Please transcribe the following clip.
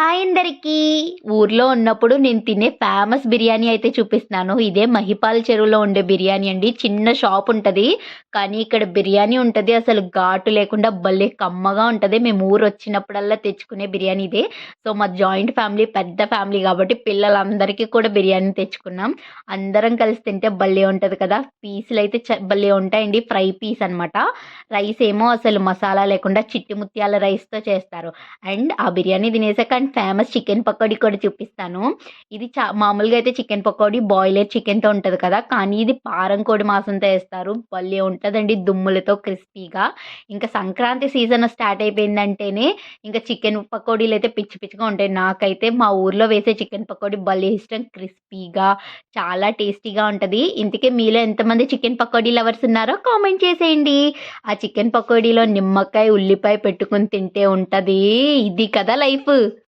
Hi అందరికీ! ఊర్లో ఉన్నప్పుడు నేను తినే ఫేమస్ బిర్యానీ అయితే చూపిస్తున్నాను. ఇదే మహిపాల్ చెరువులో ఉండే బిర్యానీ అండి. చిన్న షాప్ ఉంటది. కానీ ఇక్కడ బిర్యానీ ఉంటది. అసలు ఘాటు లేకుండా భలే కమ్మగా ఉంటది. మేము ఊరొచ్చినప్పుడల్లా తెచ్చుకునే బిర్యానీ ఇదే. సో, మాది జాయింట్ ఫ్యామిలీ, పెద్ద ఫ్యామిలీ కాబట్టి పిల్లలందరికీ కూడా బిర్యానీ తెచ్చుకున్నాం. అందరం కలిసి తింటే భలే ఉంటది కదా! పీసులైతే భలే ఉంటాయండి. ఫ్రై పీస్ అనమాట. రైస్ ఏమో అసలు మసాలా లేకుండా చిట్టి ముత్యాల రైస్‌తో చేస్తారు. అండ్ ఆ బిర్యానీ తినేసాక అండ్ ఫేమస్ చికెన్ పకోడీ కూడా చూపిస్తాను. ఇది మామూలుగా అయితే చికెన్ పకోడీ బాయిలర్ చికెన్‌తో ఉంటది కదా! కానీ ఇది పారం కోడి మాంసంతో ఏస్తారు. భలే ఉంటదండి దుమ్ములతో క్రిస్పీగా. ఇంకా సంక్రాంతి సీజన్ స్టార్ట్ అయిపోయిందంటేనే ఇంకా చికెన్ పకోడీలైతే పిచ్చి పిచ్చిగా ఉంటాయి. నాకైతే మా ఊర్లో వేసే చికెన్ పకోడీ భలే ఇష్టం. క్రిస్పీగా చాలా టేస్టీగా ఉంటది. ఇంతకీ మీలో ఎంతమంది చికెన్ పకోడీ లవర్స్ ఉన్నారో కామెంట్ చేసేయండి. ఆ చికెన్ పకోడీలో నిమ్మకాయ, ఉల్లిపాయ పెట్టుకొని తింటే ఉంటది. ఇది కదా లైఫ్.